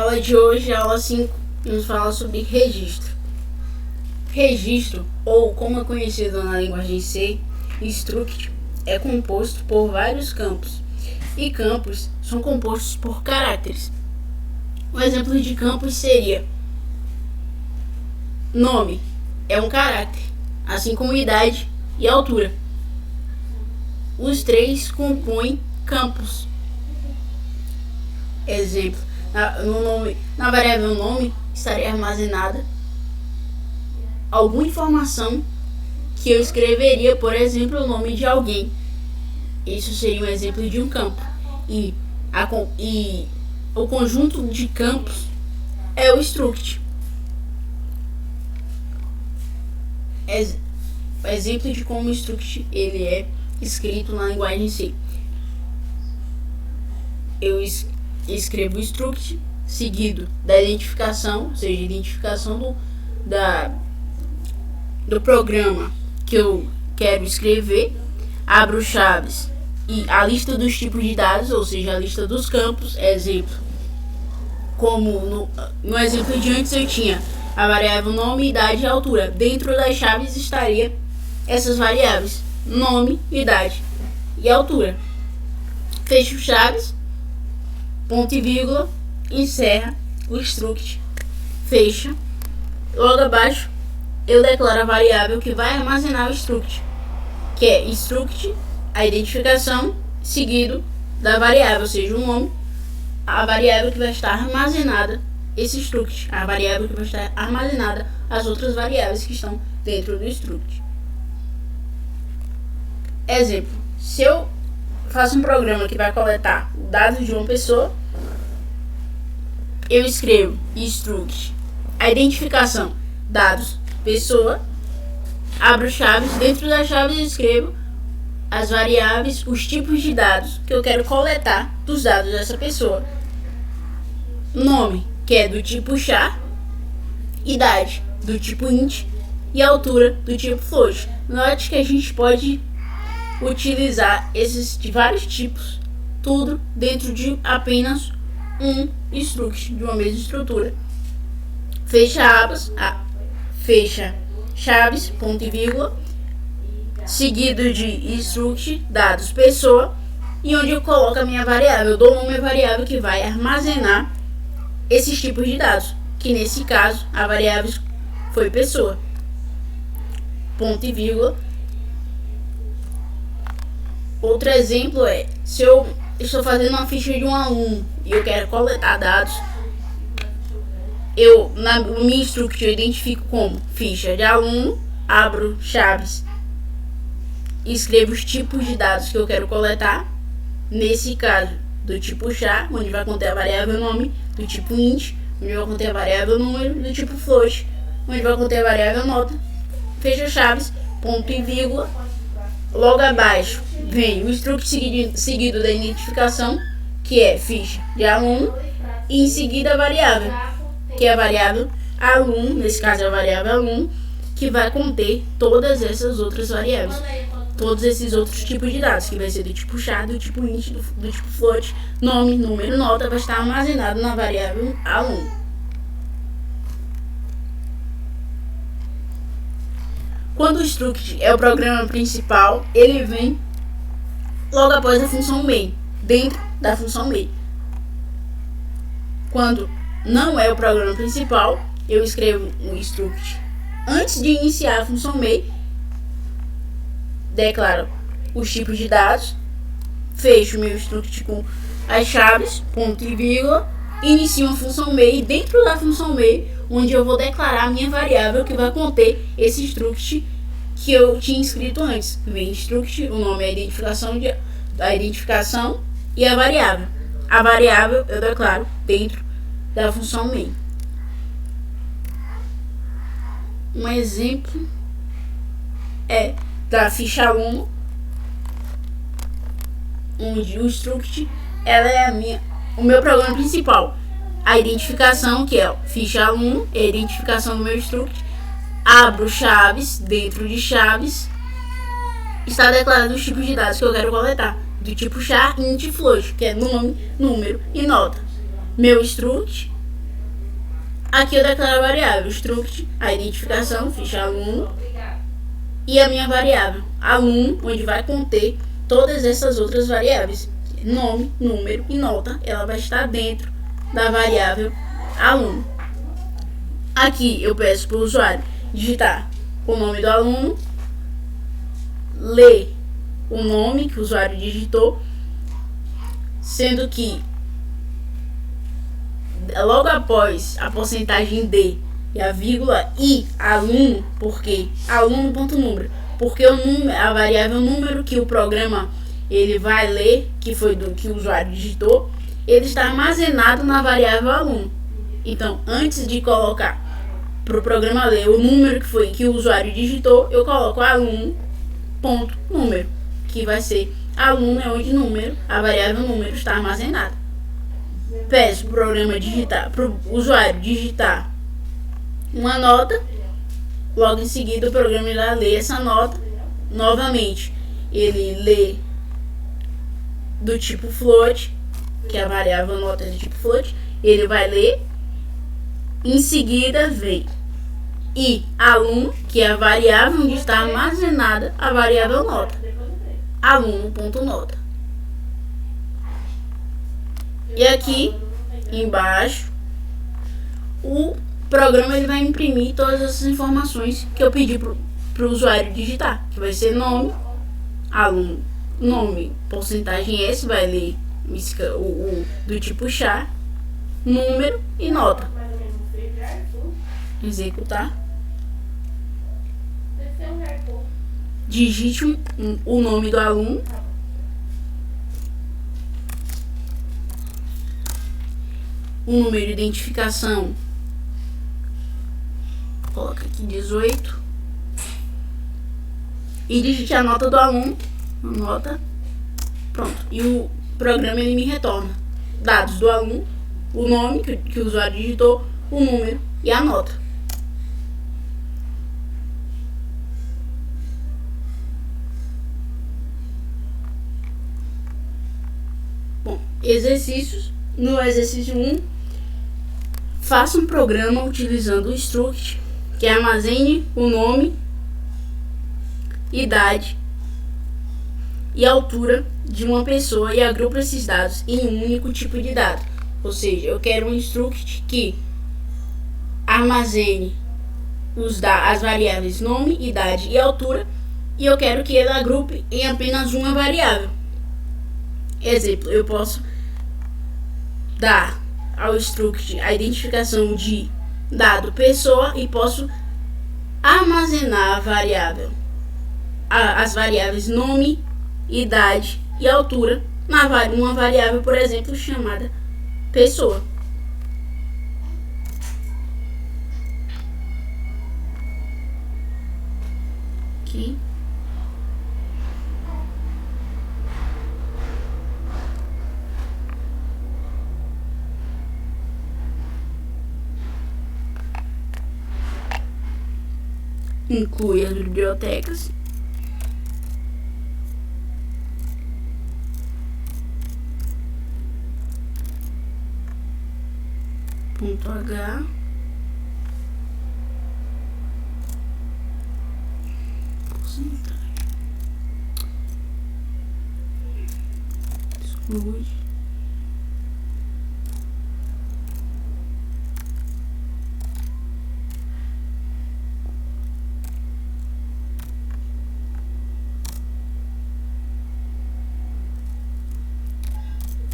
aula de hoje, aula 5, nos fala sobre registro. Registro, ou como é conhecido na linguagem C, struct, é composto por vários campos, e campos são compostos por caracteres. Um exemplo de campos seria: nome é um caráter, assim como idade e altura. Os três compõem campos. Exemplo: na variável nome estaria armazenada alguma informação que eu escreveria, por exemplo, o nome de alguém. Isso seria um exemplo de um campo. E o conjunto de campos é o struct. Exemplo de como o struct ele é escrito na linguagem C. Eu escrevo o struct seguido da identificação, ou seja, identificação do programa que eu quero escrever, abro chaves e a lista dos tipos de dados, ou seja, a lista dos campos. Exemplo, como no exemplo de antes eu tinha a variável nome, idade e altura. Dentro das chaves estaria essas variáveis: nome, idade e altura. Fecho chaves, ponto e vírgula, encerra o struct, fecha. Logo abaixo eu declaro a variável que vai armazenar o struct, que é struct, a identificação, seguido da variável, ou seja, o nome, a variável que vai estar armazenada, esse struct, a variável que vai estar armazenada, as outras variáveis que estão dentro do struct. Exemplo: se eu faço um programa que vai coletar dados de uma pessoa, eu escrevo struct, a identificação, dados, pessoa, abro chaves, dentro das chaves eu escrevo as variáveis, os tipos de dados que eu quero coletar dos dados dessa pessoa. Nome, que é do tipo char, idade, do tipo int, e altura, do tipo float. Note que a gente pode utilizar esses de vários tipos, tudo dentro de apenas um struct, de uma mesma estrutura. Fecha abas, fecha chaves, ponto e vírgula, seguido de struct, dados, pessoa, e onde eu coloco a minha variável. Eu dou nome à variável que vai armazenar esses tipos de dados, que nesse caso a variável foi pessoa, ponto e vírgula. Outro exemplo é: se eu estou fazendo uma ficha de um aluno e eu quero coletar dados, no meu struct eu identifico como ficha de aluno, abro chaves e escrevo os tipos de dados que eu quero coletar. Nesse caso, do tipo char, onde vai conter a variável nome, do tipo int, onde vai conter a variável número, do tipo float, onde vai conter a variável nota. Fecha chaves, ponto e vírgula. Logo abaixo vem o struct seguido da identificação, que é ficha de aluno, e em seguida a variável, que é a variável aluno, nesse caso é a variável aluno, que vai conter todas essas outras variáveis, todos esses outros tipos de dados, que vai ser do tipo char, do tipo int, do tipo float, nome, número, nota, vai estar armazenado na variável aluno. Quando o struct é o programa principal, ele vem logo após a função main, dentro da função main. Quando não é o programa principal, eu escrevo um struct antes de iniciar a função main, declaro os tipos de dados, fecho meu struct com as chaves, ponto e vírgula, inicio uma função main, dentro da função main, onde eu vou declarar a minha variável que vai conter esse struct que eu tinha escrito antes. Vem struct, o nome é a identificação e a variável. A variável eu declaro dentro da função main. Um exemplo é da ficha aluno, onde o struct ela é o meu programa principal. A identificação, que é ficha aluno, é a identificação do meu struct. Abro chaves, dentro de chaves está declarado os tipos de dados que eu quero coletar, do tipo char, int e float, que é nome, número e nota. Meu struct Aqui eu declaro a variável struct, a identificação, ficha aluno, e a minha variável aluno, onde vai conter todas essas outras variáveis, nome, número e nota. Ela vai estar dentro da variável aluno. Aqui eu peço para o usuário digitar o nome do aluno, ler o nome que o usuário digitou, sendo que logo após a porcentagem D e a vírgula I aluno, porque aluno.número, porque o número, a variável número que o programa ele vai ler, que foi do que o usuário digitou, ele está armazenado na variável aluno. Então, antes de colocar para o programa ler o número que o usuário digitou, eu coloco aluno.número, que vai ser aluno é onde número, a variável número está armazenada. Peço para o programa digitar, para o usuário digitar uma nota, logo em seguida o programa irá ler essa nota. Novamente, ele lê do tipo float, que é a variável nota é do tipo float, ele vai ler. Em seguida vem e aluno, que é a variável onde está armazenada a variável nota, aluno.nota. E aqui embaixo o programa ele vai imprimir todas essas informações que eu pedi para o usuário digitar, que vai ser nome, aluno, nome, porcentagem S, vai ler o do tipo char, número e nota. Executar. Digite o nome do aluno. O número de identificação. Coloca aqui 18. E digite a nota do aluno. A nota. Pronto. E o programa ele me retorna dados do aluno, o nome que o usuário digitou, o número e a nota. Bom, exercícios. No exercício 1, faça um programa utilizando o struct que armazene o nome, idade e altura de uma pessoa e agrupa esses dados em um único tipo de dado. Ou seja, eu quero um struct que armazene as variáveis nome, idade e altura, e eu quero que ele agrupe em apenas uma variável. Exemplo, eu posso dar ao struct a identificação de dado pessoa e posso armazenar a variável, as variáveis nome, idade e altura numa variável, por exemplo, chamada pessoa. Aqui. Inclui as bibliotecas. .h. Porcentagem. Exclui.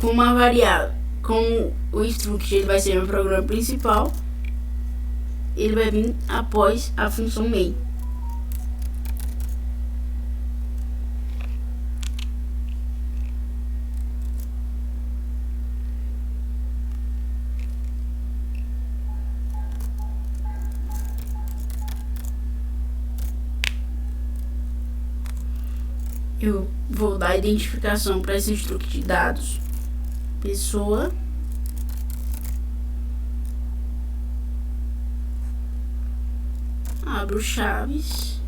Com uma variável, como o struct ele vai ser meu programa principal, ele vai vir após a função main. Eu vou dar identificação para esse struct de dados pessoa, abro chaves,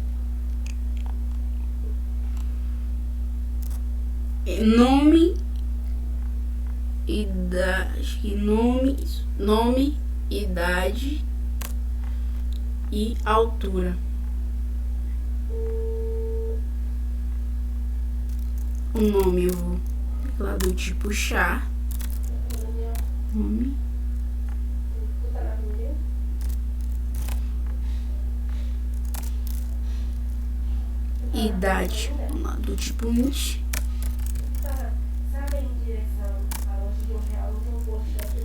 nome, idade, nome, idade e altura. O nome eu vou declarar do tipo char. Nome. Idade do tipo int.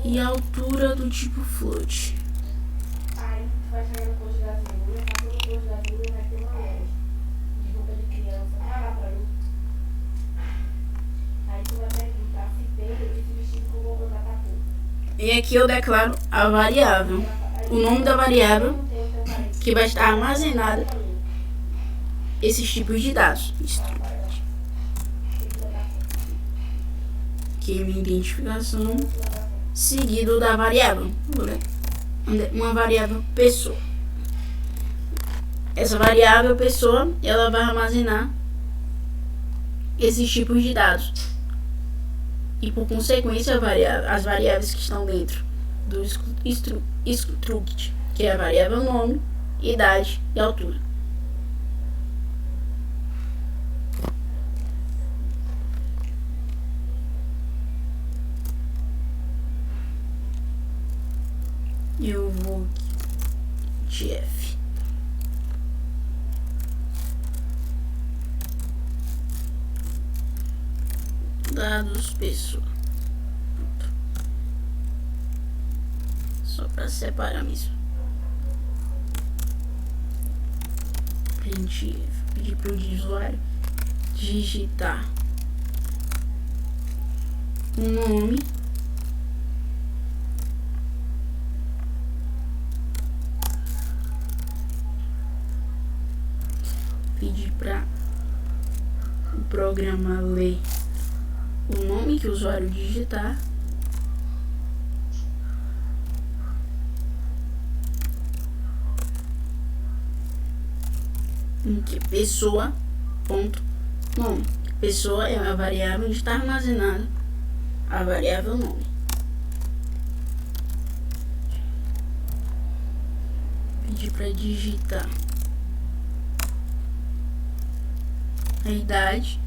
E altura do tipo float. Aí tu vai chegar no posto de gasolina, passou no posto de gasolina, vai ter uma loja de roupa de criança, vai lá pra mim. Aí tu vai perguntar se tem esse vestido que eu vou mandar pra tu. E aqui eu declaro a variável. O nome da variável que vai estar armazenada esses tipos de dados. Aqui é minha identificação, seguido da variável. Uma variável pessoa. Essa variável pessoa, ela vai armazenar esses tipos de dados. E por consequência, as variáveis que estão dentro do struct, que é a variável nome, idade e altura. Eu vou de F. Dados pessoa. Só para separar mesmo. Print F. Pedir para o usuário digitar o nome, pedir para o programa ler o nome que o usuário digitar, em que pessoa ponto nome. Pessoa é a variável onde está armazenada a variável nome. Pedir para digitar a idade,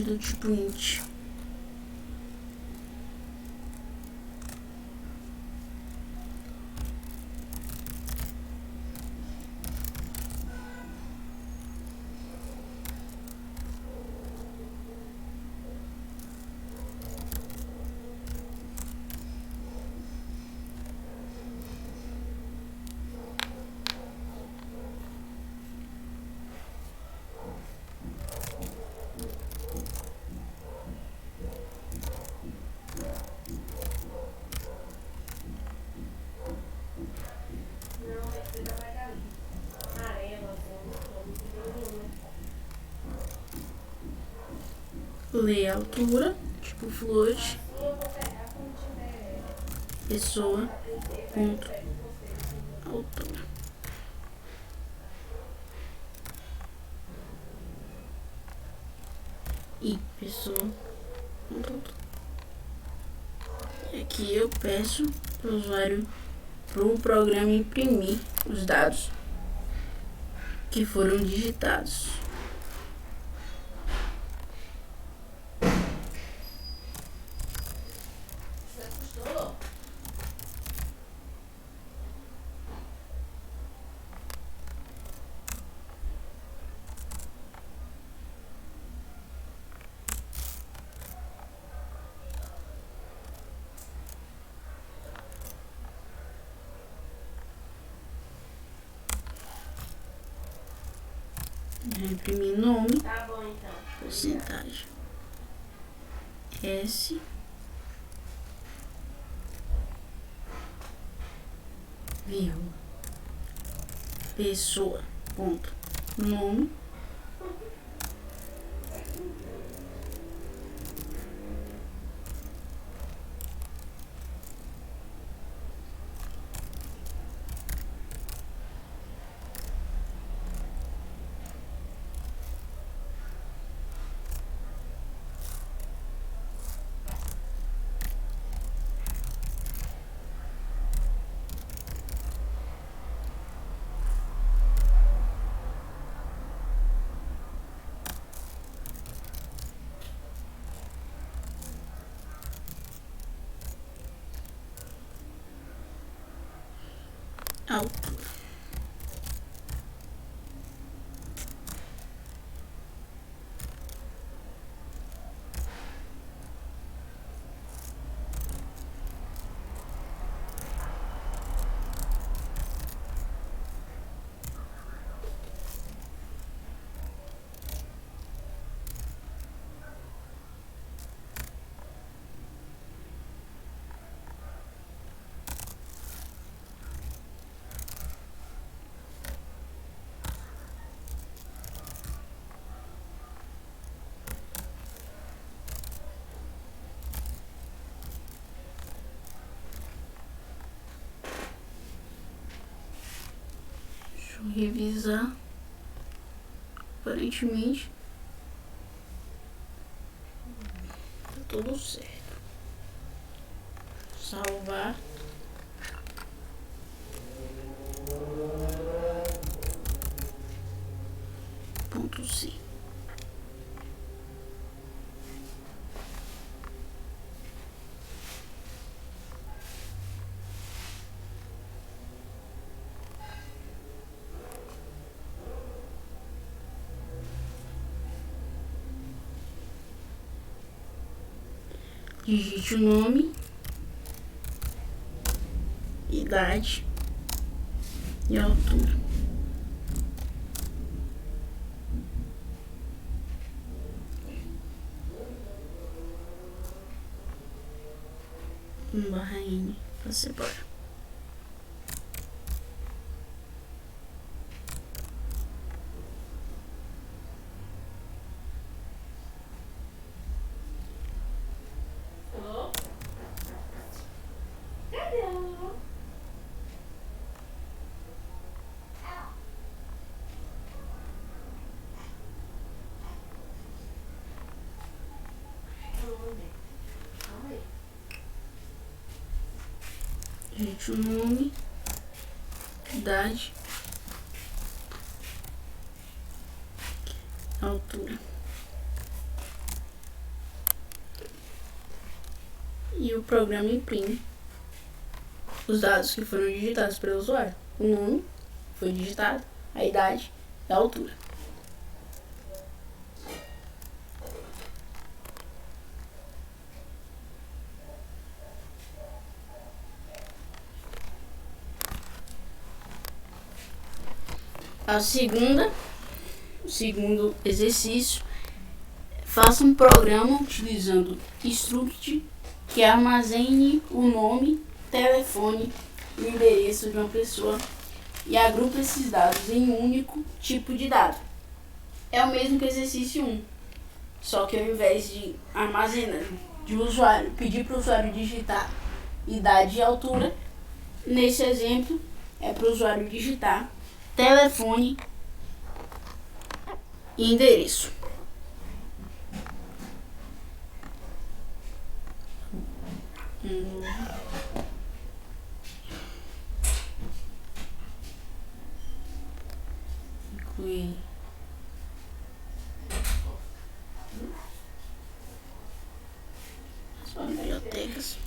do tipo int. Ler a altura, tipo float, pessoa, ponto, altura. E pessoa, ponto, altura. E aqui eu peço para o usuário, para o programa imprimir os dados que foram digitados. Imprimir nome, Tá bom, então. porcentagem, S, vírgula, pessoa, ponto, nome, altura. Deixa eu revisar. Aparentemente tá tudo certo. Salvar. Ponto C. Digite o nome, idade e altura. /N para separar. Alô? Cadê? Calma aí. Digite o nome, idade, altura. E o programa imprime os dados que foram digitados pelo usuário. O nome foi digitado, a idade e a altura. O segundo exercício, faça um programa utilizando struct que armazene o nome, telefone e o endereço de uma pessoa e agrupe esses dados em um único tipo de dado. É o mesmo que o exercício 1, só que ao invés de armazenar, pedir para o usuário digitar idade e altura, nesse exemplo é para o usuário digitar telefone e endereço. Incluir as bibliotecas.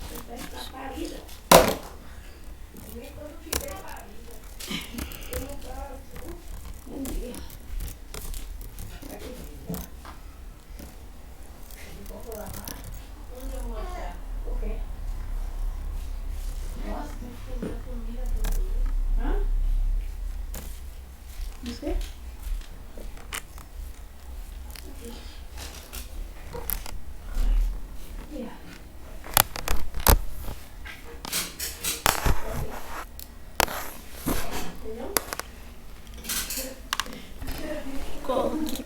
colo aqui.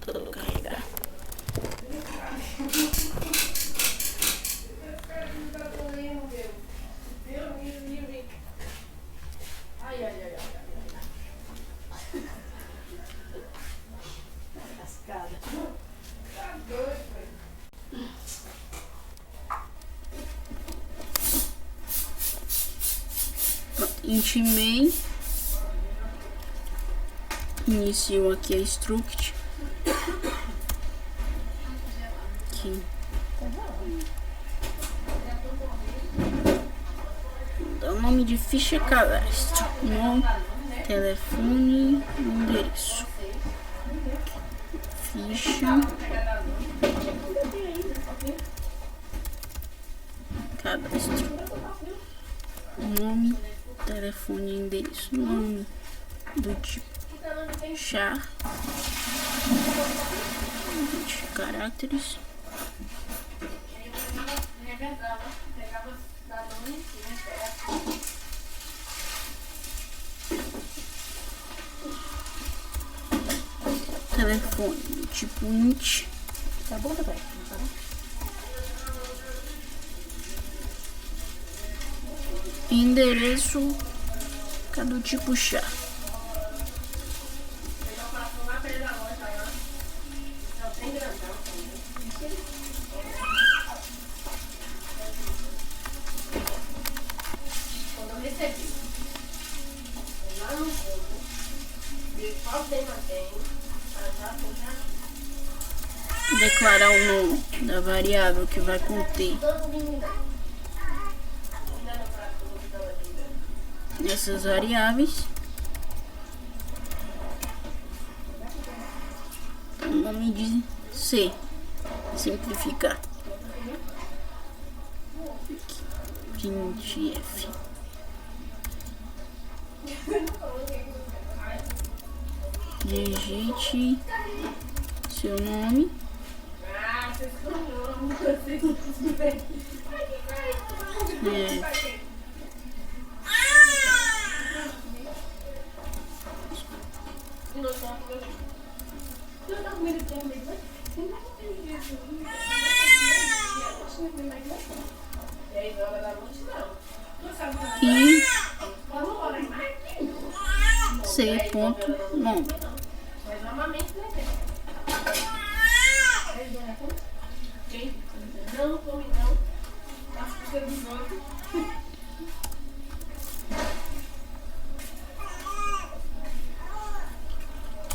Todo carregar. Intimei. Iniciou aqui a struct. Aqui. Dá o nome de ficha cadastro. Nome, telefone, endereço. Ficha cadastro. Nome, telefone, endereço. Nome do tipo char. 20 caracteres. Telefone do tipo int. Tá bom, tá bem. Endereço do tipo char. Quando eu recebi, lá no fundo, vi qual tema tem, Declarar o nome da variável que vai conter essas variáveis. O nome de C. Simplificar. Printf. Digite seu nome. E C.nome.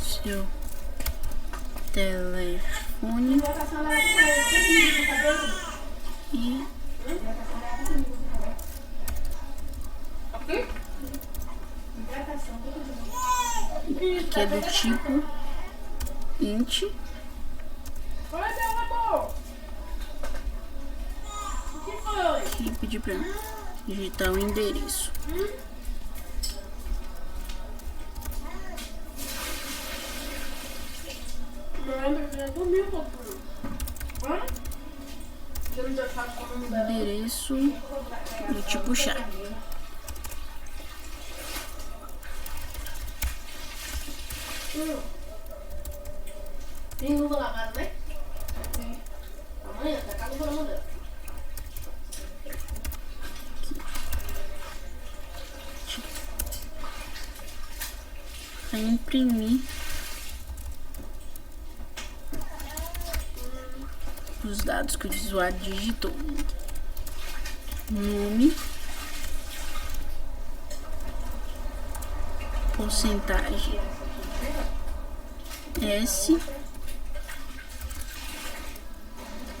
Seu telefone e que é do tipo int. Aqui pedir para digitar o endereço. Endereço do tipo char. Tem luva lavada, né? Sim. Amanhã, tá com a luva lavada. Para imprimir os dados que o usuário digitou. Nome, porcentagem S,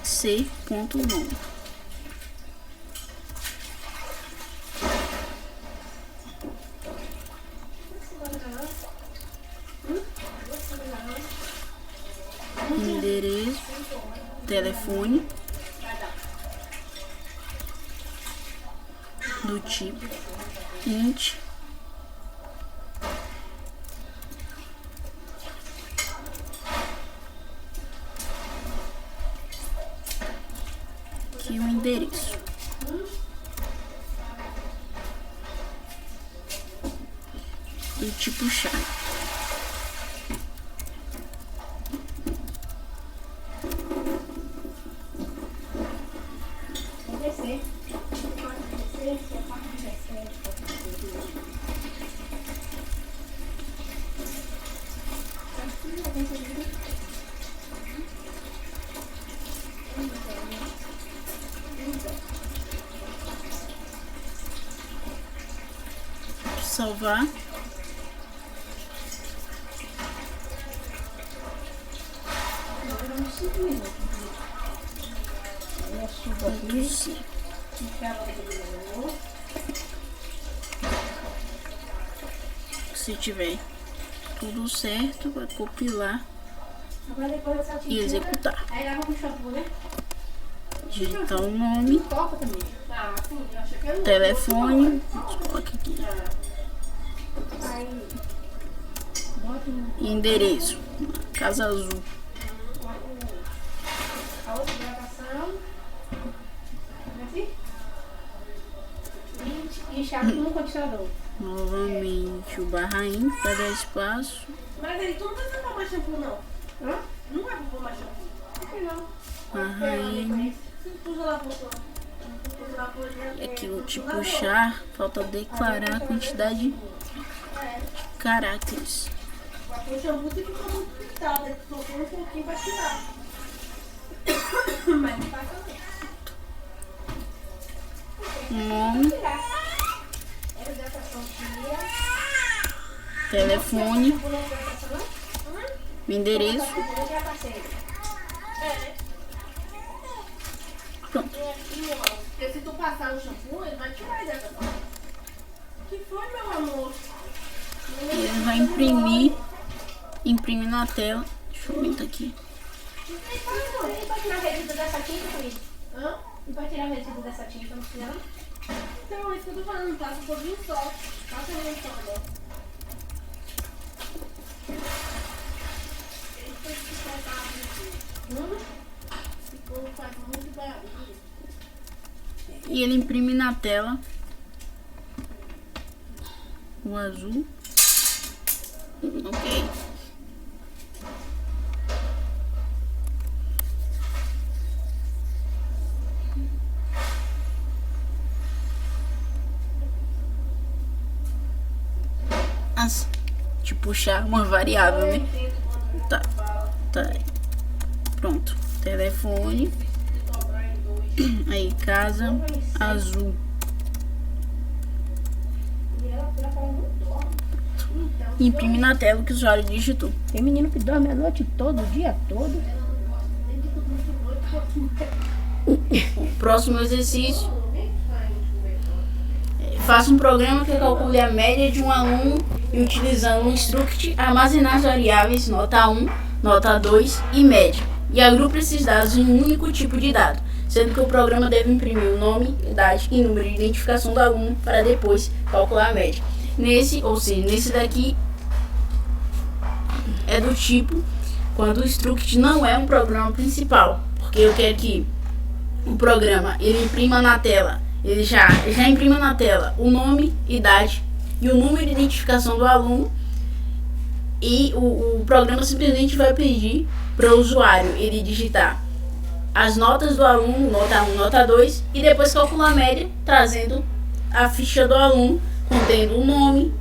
C.nome. Endereço, telefone do tipo int. Aqui o endereço. do tipo chave. Salvar. Se tiver tudo certo, vai compilar e executar. Digitar o nome, telefone, coloca aqui. E endereço, Casa Azul. A outra gravação. E chave no continuador. Novamente o barrainho para dar espaço. Mas aí tu não vai pôr mais shampoo, não. Hã? Não vai pôr mais shampoo. Por que não? Barrainho. Aqui o tipo char, falta declarar a quantidade de caracteres. O shampoo tem que ficar muito pintado, tem que soltar um pouquinho pra tirar. Mas não passa não. Nome, telefone, endereço. Pronto. Porque se tu passar o shampoo, ele vai tirar a hidratação. Que foi, meu amor? Ele vai imprimir na tela. Deixa eu aumentar aqui. E pra tirar o resíduo dessa tinta, Luiz? Hã? E pra tirar o resíduo dessa tinta, não precisa não? Então, é isso que eu tô falando, passa um pouquinho só. Passa um pouquinho só, amor. Ele tem que soltar aqui. Ficou, faz muito barulho. E ele imprime na tela o azul. Ok. De puxar uma variável, né? Tá. Pronto. Telefone. Aí, Casa Azul. Imprime na tela que o usuário digitou. Tem menino que dorme a noite toda, o dia todo. O próximo exercício. Faça um programa que calcule a média de um aluno e, utilizando um struct, armazenar as variáveis nota 1, nota 2 e média. E agrupe esses dados em um único tipo de dado, sendo que o programa deve imprimir o nome, idade e número de identificação do aluno para depois calcular a média. Nesse daqui é do tipo quando o struct não é um programa principal, porque eu quero que o programa ele imprima na tela, ele já imprima na tela o nome, idade e o número de identificação do aluno, e o programa simplesmente vai pedir para o usuário ele digitar as notas do aluno, nota 1, nota 2, e depois calcular a média, trazendo a ficha do aluno, contendo o nome,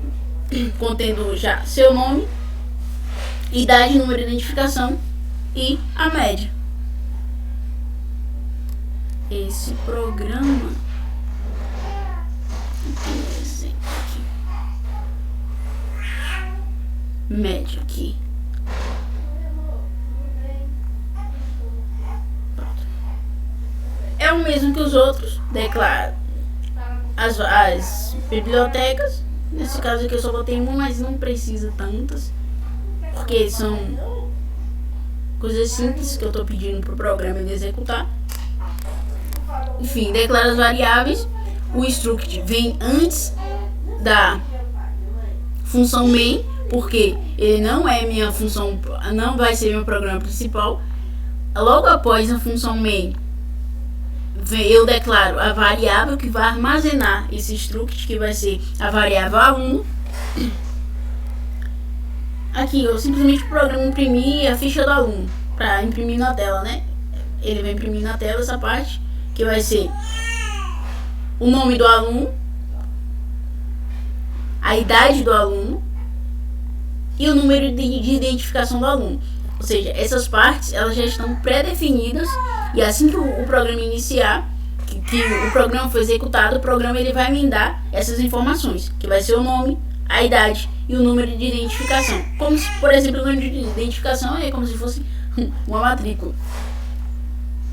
contendo já seu nome, idade, número de identificação e a média. Esse programa média aqui. É o mesmo que os outros, declara as bibliotecas. Nesse caso aqui eu só botei uma, mas não precisa tantas, porque são coisas simples que eu estou pedindo para o programa ele executar. Enfim, declara as variáveis. O struct vem antes da função main, porque ele não é minha função, não vai ser meu programa principal. Logo após a função main, eu declaro a variável que vai armazenar esse struct, que vai ser a variável aluno. aqui eu simplesmente programo imprimir a ficha do aluno para imprimir na tela, né? Ele vai imprimir na tela essa parte que vai ser o nome do aluno, a idade do aluno e o número de identificação do aluno. Ou seja, essas partes elas já estão pré-definidas e assim que o programa iniciar, que o programa for executado, o programa ele vai me dar essas informações, que vai ser o nome, a idade e o número de identificação. Como se, por exemplo, o número de identificação é como se fosse uma matrícula.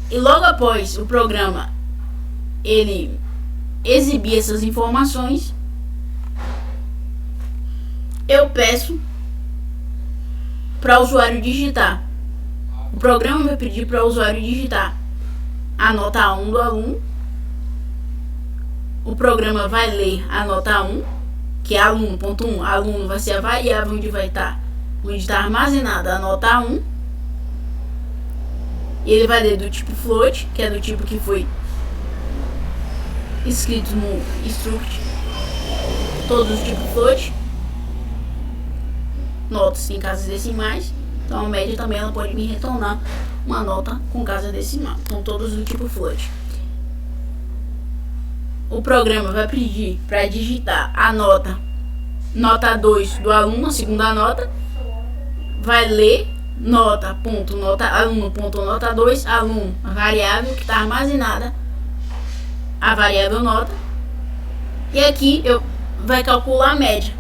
E logo após o programa ele exibir essas informações, eu peço para o usuário digitar. O programa vai pedir para o usuário digitar a nota A1 do aluno. O programa vai ler a nota A1, que é aluno.1. Aluno vai ser a variável onde está armazenada a nota A1. E ele vai ler do tipo float, que é do tipo que foi escrito no struct. Todos os tipos float. Notas em casas decimais. Então a média também ela pode me retornar uma nota com casa decimal. Então todos do tipo float. O programa vai pedir para digitar a nota 2 do aluno, a segunda nota. Vai ler aluno.nota 2, aluno, a variável que está armazenada, a variável nota. E aqui vai calcular a média,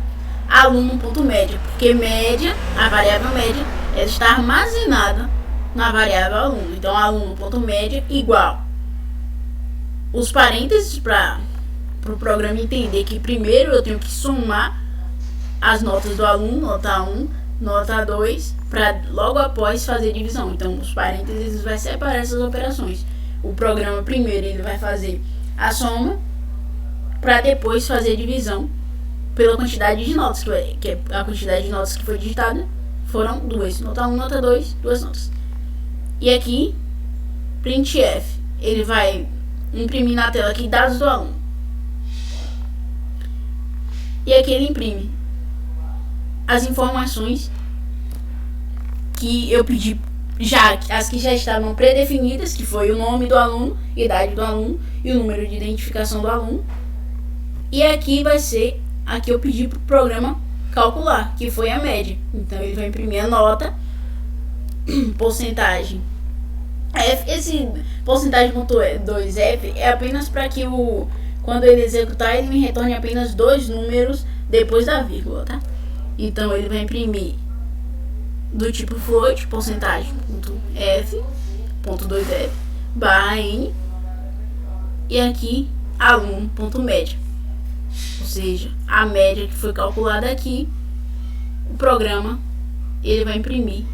aluno.média, porque média, a variável média, ela está armazenada na variável aluno. Então aluno.média igual os parênteses para o programa entender que primeiro eu tenho que somar as notas do aluno, nota 1, nota 2, para logo após fazer divisão. Então os parênteses vai separar essas operações. O programa primeiro ele vai fazer a soma para depois fazer divisão pela quantidade de notas, que é a quantidade de notas que foi digitada foram 2, nota 1, nota 2, 2 notas. E aqui printf, ele vai imprimir na tela aqui dados do aluno. E aqui ele imprime as informações que eu pedi, as que já estavam pré-definidas, que foi o nome do aluno, idade do aluno e o número de identificação do aluno. E aqui vai ser a que eu pedi para o programa calcular, que foi a média. Então ele vai imprimir a nota, porcentagem F. Esse porcentagem .2F é apenas para que quando ele executar ele me retorne apenas 2 números depois da vírgula, tá? Então ele vai imprimir do tipo float, porcentagem .F, .2F, barra N, e aqui aluno.média. Ou seja, a média que foi calculada aqui, o programa ele vai imprimir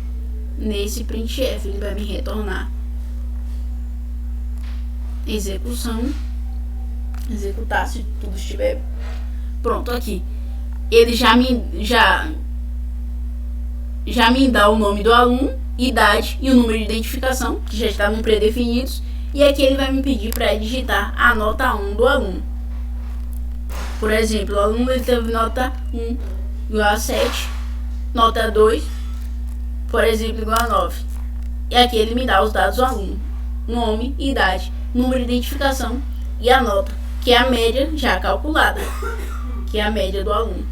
nesse printf, ele vai me retornar execução, executar se tudo estiver pronto aqui. Ele já me dá o nome do aluno, idade e o número de identificação, que já estavam pré-definidos. E aqui ele vai me pedir para digitar a nota 1 do aluno. Por exemplo, o aluno ele teve nota 1 igual a 7, nota 2, por exemplo, igual a 9. E aqui ele me dá os dados do aluno, nome, idade, número de identificação e a nota, que é a média já calculada, que é a média do aluno.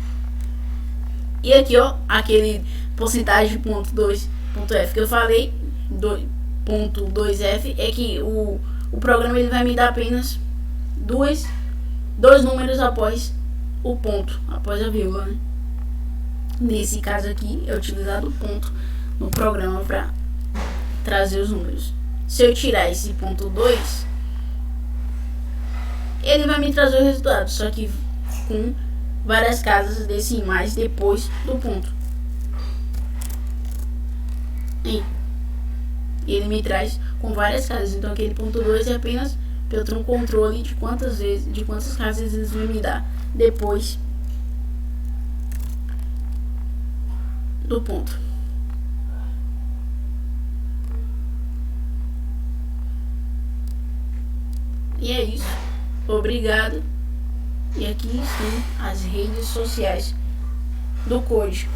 E aqui, ó, aquele porcentagem .2.f que eu falei, .2f, é que o programa ele vai me dar apenas dois números após o ponto, após a vírgula, né? Nesse caso aqui é utilizado o ponto no programa para trazer os números. Se eu tirar esse ponto 2, ele vai me trazer o resultado, só que com várias casas decimais depois do ponto. E ele me traz com várias casas. Então aquele ponto 2 é apenas para eu ter um controle de quantas casas eles vão me dar depois do ponto. E é isso. Obrigado. E aqui estão as redes sociais do Code.